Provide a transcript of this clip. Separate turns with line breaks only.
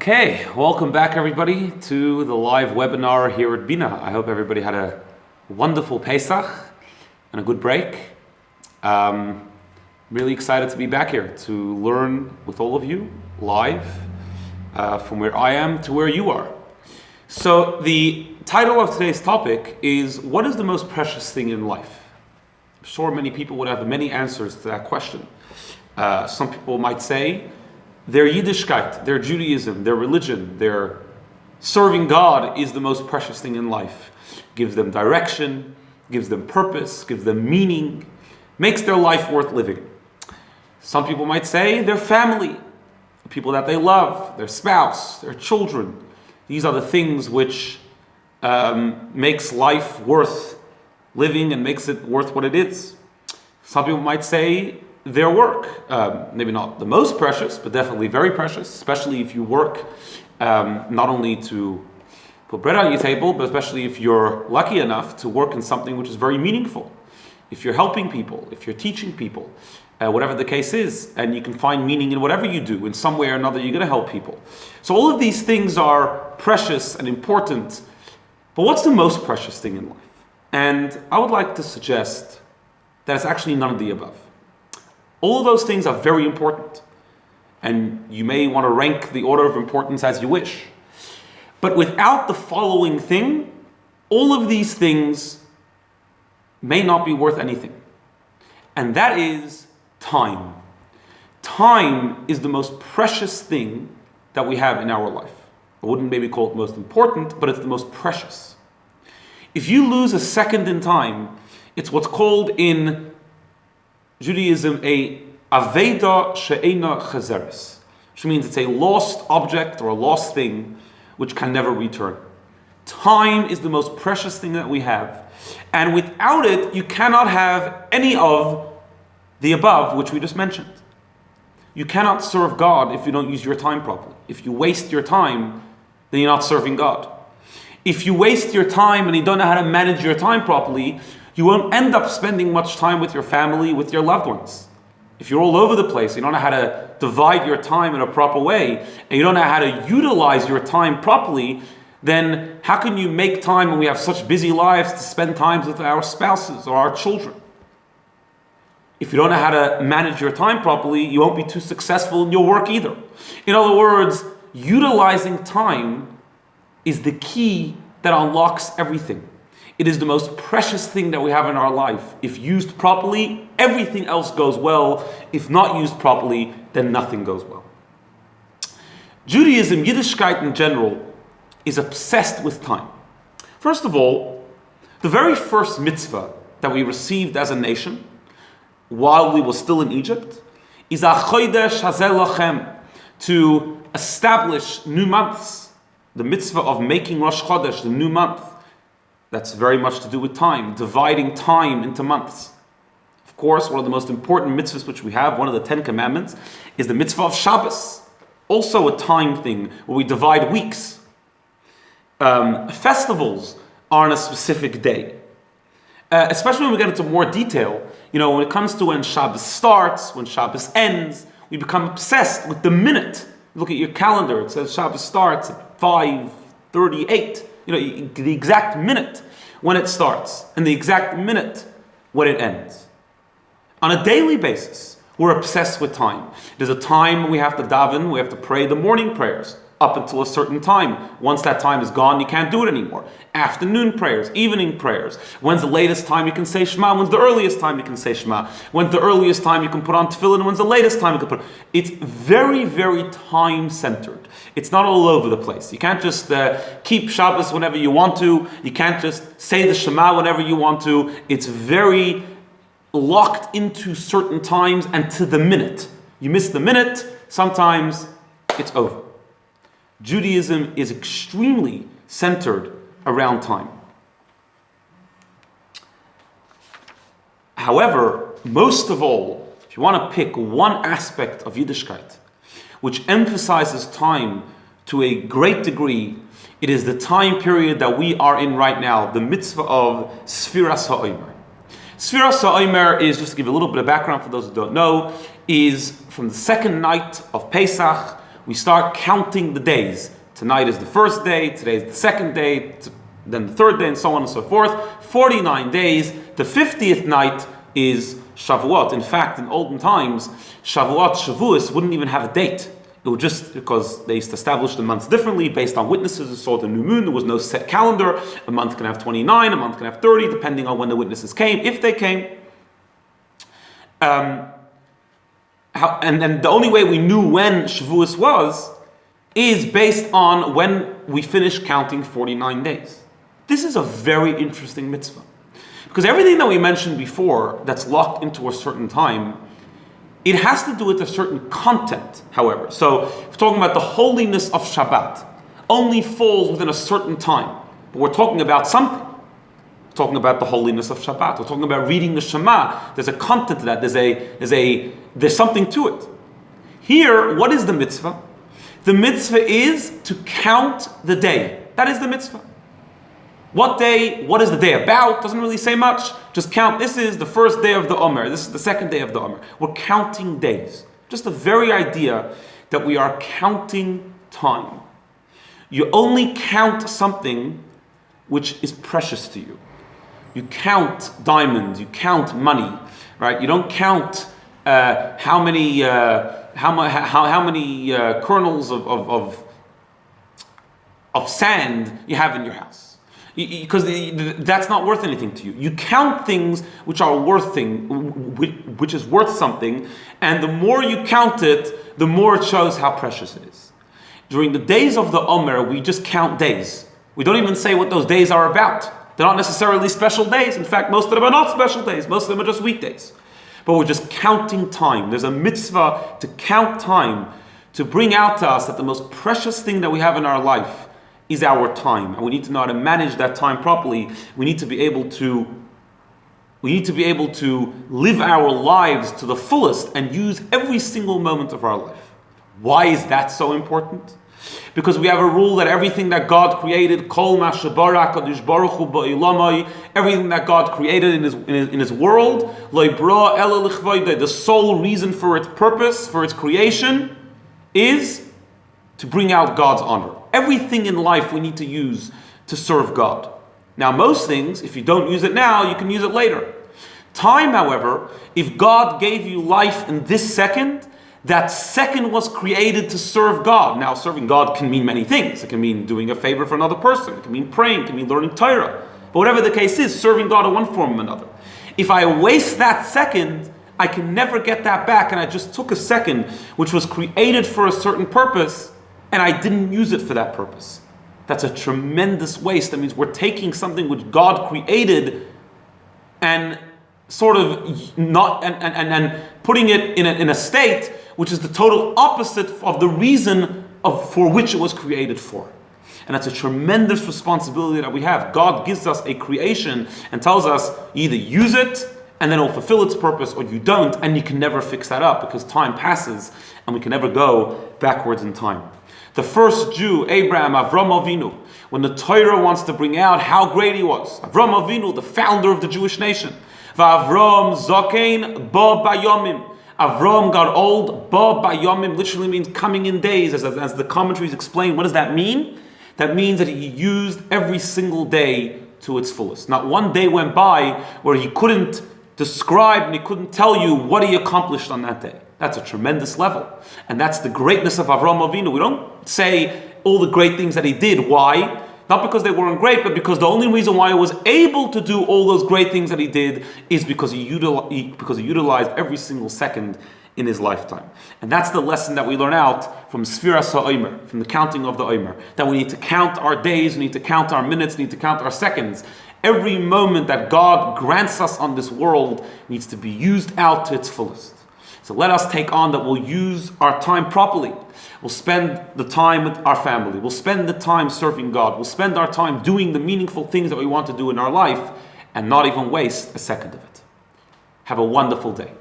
Okay, welcome back everybody to the live webinar here at BINA. I hope everybody had a wonderful Pesach and a good break. Really excited to be back here to learn with all of you live from where I am to where you are. So the title of today's topic is, what is the most precious thing in life? I'm sure many people would have many answers to that question. Some people might say their Yiddishkeit, their Judaism, their religion, their serving God is the most precious thing in life. Gives them direction, gives them purpose, gives them meaning, makes their life worth living. Some people might say their family, the people that they love, their spouse, their children. These are the things which makes life worth living and makes it worth what it is. Some people might say their work, maybe not the most precious, but definitely very precious, especially if you work not only to put bread on your table, but especially if you're lucky enough to work in something which is very meaningful. If you're helping people, if you're teaching people, whatever the case is, and you can find meaning in whatever you do, in some way or another you're going to help people. So all of these things are precious and important, but what's the most precious thing in life? And I would like to suggest that it's actually none of the above. All of those things are very important, and you may want to rank the order of importance as you wish. But without the following thing, all of these things may not be worth anything. And that is time. Time is the most precious thing that we have in our life. I wouldn't maybe call it most important, but it's the most precious. If you lose a second in time, it's what's called in Judaism a aveda she'ena chazeres, which means it's a lost object or a lost thing which can never return. Time is the most precious thing that we have, and without it you cannot have any of the above which we just mentioned. You cannot serve God if you don't use your time properly. If you waste your time, then you're not serving God. If you waste your time and you don't know how to manage your time properly, you won't end up spending much time with your family, with your loved ones. If you're all over the place, you don't know how to divide your time in a proper way, and you don't know how to utilize your time properly, then how can you make time when we have such busy lives to spend time with our spouses or our children? If you don't know how to manage your time properly, you won't be too successful in your work either. In other words, utilizing time is the key that unlocks everything. It is the most precious thing that we have in our life. If used properly, everything else goes well. If not used properly, then nothing goes well. Judaism, Yiddishkeit in general, is obsessed with time. First of all, the very first mitzvah that we received as a nation, while we were still in Egypt, is HaChodesh Hazeh Lachem, to establish new months. The mitzvah of making Rosh Chodesh, the new month. That's very much to do with time, dividing time into months. Of course, one of the most important mitzvahs which we have, one of the 10 commandments, is the mitzvah of Shabbos. Also a time thing where we divide weeks. Festivals are on a specific day. Especially when we get into more detail, when it comes to when Shabbos starts, when Shabbos ends, we become obsessed with the minute. Look at your calendar, it says Shabbos starts at 5:38. The exact minute when it starts and the exact minute when it ends. On a daily basis, we're obsessed with time. There's a time when we have to daven, we have to pray the morning prayers up until a certain time. Once that time is gone, you can't do it anymore. Afternoon prayers, evening prayers. When's the latest time you can say Shema? When's the earliest time you can say Shema? When's the earliest time you can put on tefillin? When's the latest time you can put? It's very, very time-centered. It's not all over the place. You can't just keep Shabbos whenever you want to. You can't just say the Shema whenever you want to. It's very locked into certain times and to the minute. You miss the minute, sometimes it's over. Judaism is extremely centered around time. However, most of all, if you want to pick one aspect of Yiddishkeit which emphasizes time to a great degree, it is the time period that we are in right now, the mitzvah of Sfiras HaOmer. Sfiras HaOmer is, just to give you a little bit of background for those who don't know, is from the second night of Pesach, we start counting the days. Tonight is the first day, today is the second day, then the third day, and so on and so forth. 49 days. The 50th night is Shavuot. In fact, in olden times, Shavuos wouldn't even have a date. It would just, because they used to establish the months differently based on witnesses who saw the new moon. There was no set calendar. A month can have 29, a month can have 30, depending on when the witnesses came, if they came. And the only way we knew when Shavuos was is based on when we finished counting 49 days. This is a very interesting mitzvah. Because everything that we mentioned before that's locked into a certain time, it has to do with a certain content, however. So, if we're talking about the holiness of Shabbat, only falls within a certain time. But we're talking about something. We're talking about the holiness of Shabbat. We're talking about reading the Shema. There's a content to that. There's something to it. Here, what is the mitzvah? The mitzvah is to count the day. That is the mitzvah. What day? What is the day about? Doesn't really say much. Just count. This is the first day of the Omer. This is the second day of the Omer. We're counting days. Just the very idea that we are counting time. You only count something which is precious to you. You count diamonds. You count money, right? You don't count how many kernels of sand you have in your house. Because that's not worth anything to you. You count things which are which is worth something, and the more you count it, the more it shows how precious it is. During the days of the Omer, we just count days. We don't even say what those days are about. They're not necessarily special days. In fact, most of them are not special days. Most of them are just weekdays. But we're just counting time. There's a mitzvah to count time, to bring out to us that the most precious thing that we have in our life is our time, and we need to know how to manage that time properly. We need to be able to live our lives to the fullest and use every single moment of our life. Why is that so important? Because we have a rule that everything that God created, kol ma shebara kadosh baruch hu ba'ilamai, everything that God created in His world, lo yibra ela lichvayda, the sole reason for its purpose, for its creation, is to bring out God's honor. Everything in life we need to use to serve God. Now, most things, if you don't use it now, you can use it later. Time, however, if God gave you life in this second, that second was created to serve God. Now, serving God can mean many things. It can mean doing a favor for another person. It can mean praying. It can mean learning Torah. But whatever the case is, serving God in one form or another. If I waste that second, I can never get that back, and I just took a second which was created for a certain purpose, and I didn't use it for that purpose. That's a tremendous waste. That means we're taking something which God created and sort of not and putting it in a state which is the total opposite of the reason for which it was created for. And that's a tremendous responsibility that we have. God gives us a creation and tells us either use it and then it'll fulfill its purpose, or you don't, and you can never fix that up because time passes and we can never go backwards in time. The first Jew, Abraham, Avram Avinu, when the Torah wants to bring out how great he was, Avram Avinu, the founder of the Jewish nation, V'Avram Zokein Ba Bayomim. Avram got old, Ba Bayomim literally means coming in days, as the commentaries explain. What does that mean? That means that he used every single day to its fullest. Not one day went by where he couldn't describe and he couldn't tell you what he accomplished on that day. That's a tremendous level. And that's the greatness of Avram Avinu. We don't say all the great things that he did. Why? Not because they weren't great, but because the only reason why he was able to do all those great things that he did is because he utilized every single second in his lifetime. And that's the lesson that we learn out from Sfiras HaOmer, from the counting of the Omer. That we need to count our days, we need to count our minutes, we need to count our seconds. Every moment that God grants us on this world needs to be used out to its fullest. So let us take on that we'll use our time properly. We'll spend the time with our family. We'll spend the time serving God. We'll spend our time doing the meaningful things that we want to do in our life and not even waste a second of it. Have a wonderful day.